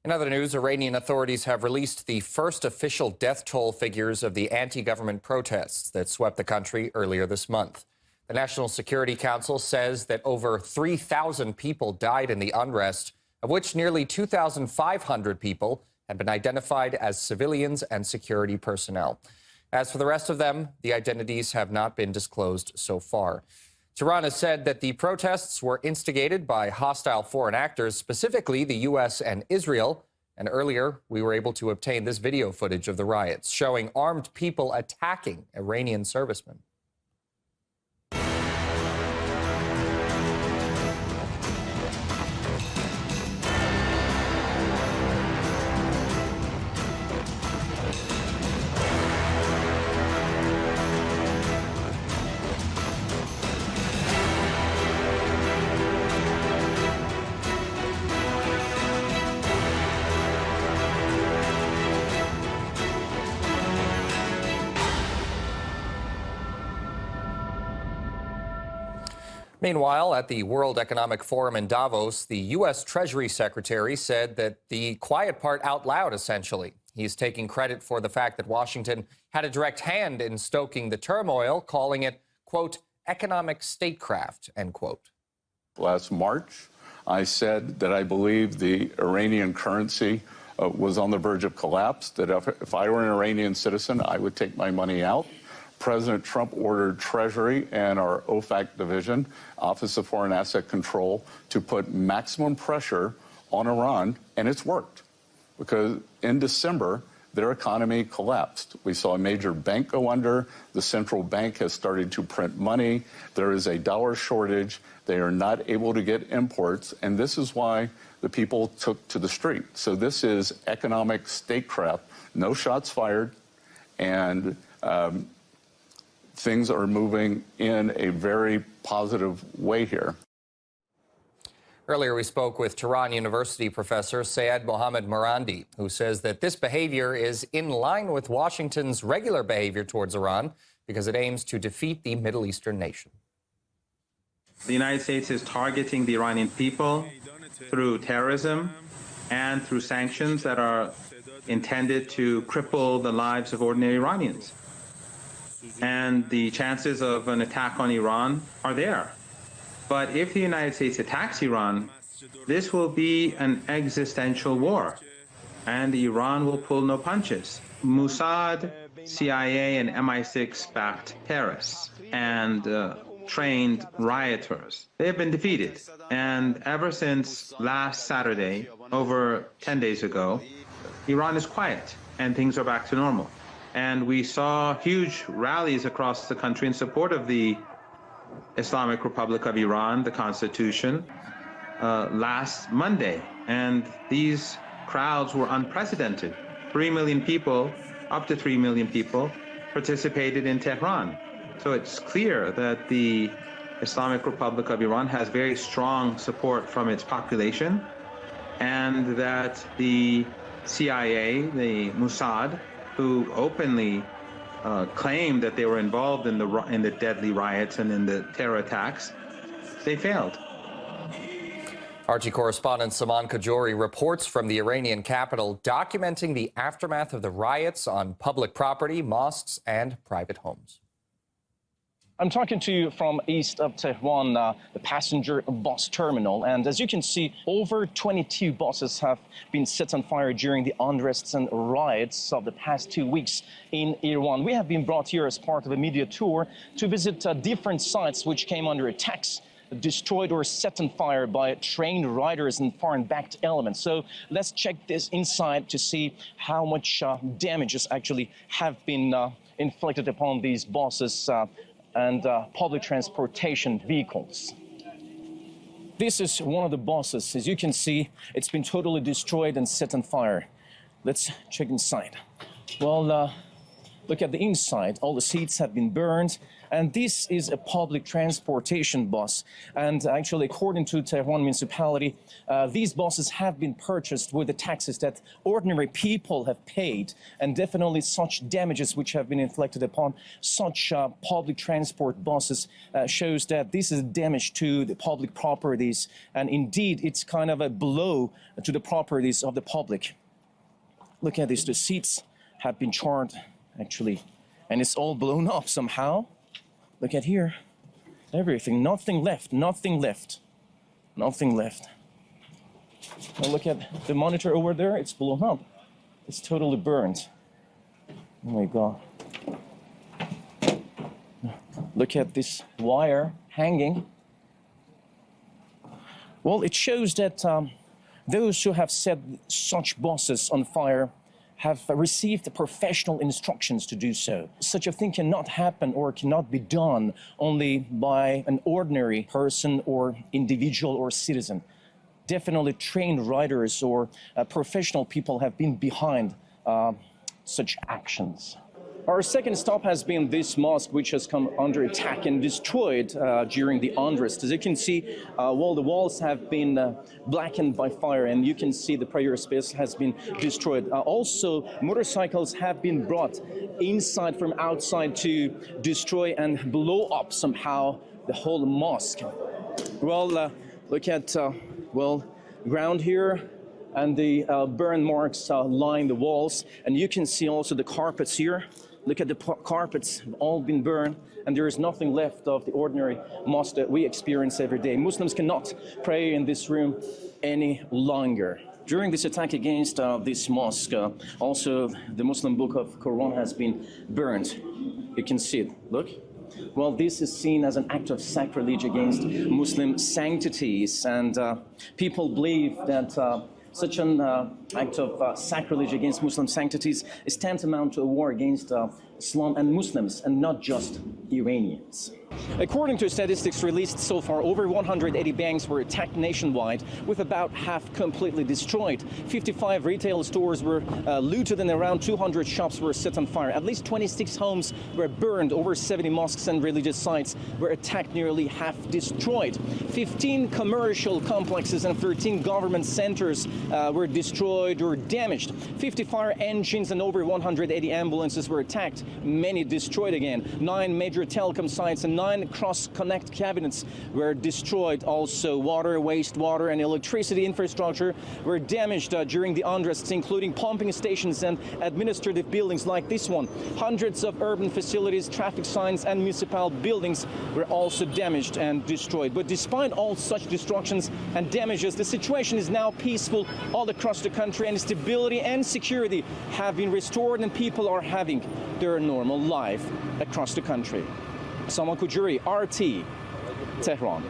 In other news, Iranian authorities have released the first official death toll figures of the anti-government protests that swept the country earlier this month. The National Security Council says that over 3,000 people died in the unrest, of which nearly 2,500 people have been identified as civilians and security personnel. As for the rest of them, the identities have not been disclosed so far. Tehran has said that the protests were instigated by hostile foreign actors, specifically the U.S. and Israel. And earlier, we were able to obtain this video footage of the riots showing armed people attacking Iranian servicemen. Meanwhile, at the World Economic Forum in Davos, the U.S. Treasury Secretary said that the quiet part out loud, essentially. He's taking credit for the fact that Washington had a direct hand in stoking the turmoil, calling it, quote, economic statecraft, end quote. Last March, I said that I believe the Iranian currency was on the verge of collapse, that if I were an Iranian citizen, I would take my money out. President Trump ordered Treasury and our OFAC division, Office of Foreign Asset Control, to put maximum pressure on Iran, and it's worked. Because in December, their economy collapsed. We saw a major bank go under. The central bank has started to print money. There is a dollar shortage. They are not able to get imports, and this is why the people took to the street. So this is economic statecraft. No shots fired, and things are moving in a very positive way here. Earlier, we spoke with Tehran University professor Syed Mohammad Marandi, who says that this behavior is in line with Washington's regular behavior towards Iran because it aims to defeat the Middle Eastern nation. The United States is targeting the Iranian people through terrorism and through sanctions that are intended to cripple the lives of ordinary Iranians. And the chances of an attack on Iran are there. But if the United States attacks Iran, this will be an existential war, and Iran will pull no punches. Mossad, CIA, and MI6 backed terrorists and trained rioters. They have been defeated. And ever since last Saturday, over 10 days ago, Iran is quiet and things are back to normal. And we saw huge rallies across the country in support of the Islamic Republic of Iran, the Constitution, last Monday. And these crowds were unprecedented. 3 million people, up to 3 million people, participated in Tehran. So it's clear that the Islamic Republic of Iran has very strong support from its population, and that the CIA, the Mossad, who openly claimed that they were involved in the deadly riots and in the terror attacks, they failed. RT correspondent Saman Kajori reports from the Iranian capital, documenting the aftermath of the riots on public property, mosques, and private homes. I'm talking to you from east of Tehran, the passenger bus terminal. And as you can see, over 22 buses have been set on fire during the unrests and riots of the past 2 weeks in Iran. We have been brought here as part of a media tour to visit different sites which came under attacks, destroyed or set on fire by trained riders and foreign-backed elements. So let's check this inside to see how much damages actually have been inflicted upon these buses and public transportation vehicles. This is one of the buses. As you can see, it's been totally destroyed and set on fire. Let's check inside. Well, look at the inside. All the seats have been burned, And this is a public transportation bus. And actually, according to Tehran municipality, these buses have been purchased with the taxes that ordinary people have paid. And definitely such damages which have been inflicted upon such public transport buses shows that this is damage to the public properties. And indeed, it's kind of a blow to the properties of the public. Look at this, the seats have been charred, actually, and it's all blown up somehow. Look at here, everything, nothing left, nothing left, nothing left. Now look at the monitor over there, it's blown up. It's totally burned. Oh my God. Look at this wire hanging. Well, it shows that those who have set such buses on fire have received professional instructions to do so. Such a thing cannot happen or cannot be done only by an ordinary person or individual or citizen. Definitely trained riders or professional people have been behind such actions. Our second stop has been this mosque, which has come under attack and destroyed during the unrest. As you can see, well, the walls have been blackened by fire, and you can see the prayer space has been destroyed. Also, motorcycles have been brought inside from outside to destroy and blow up somehow the whole mosque. Well, look at, well, ground here, and the burn marks line the walls, and you can see also the carpets here. Look at the carpets, have all been burned, and there is nothing left of the ordinary mosque that we experience every day. Muslims cannot pray in this room any longer. During this attack against this mosque, also the Muslim book of Quran has been burned. You can see it, look. Well, this is seen as an act of sacrilege against Muslim sanctities, and people believe that such an act of sacrilege against Muslim sanctities is tantamount to a war against Islam and Muslims, and not just Iranians. According to statistics released so far, over 180 banks were attacked nationwide, with about half completely destroyed. 55 retail stores were looted, and around 200 shops were set on fire. At least 26 homes were burned. Over 70 mosques and religious sites were attacked, nearly half destroyed. 15 commercial complexes and 13 government centers were destroyed or damaged. 50 fire engines and over 180 ambulances were attacked, many destroyed again. 9 major telecom sites and 9 cross-connect cabinets were destroyed. Also, water, wastewater, and electricity infrastructure were damaged during the unrests, including pumping stations and administrative buildings like this one. Hundreds of urban facilities, traffic signs, and municipal buildings were also damaged and destroyed. But despite all such destructions and damages, the situation is now peaceful all across the country, and stability and security have been restored, and people are having their normal life across the country. Saman Kujuri, RT, Tehran.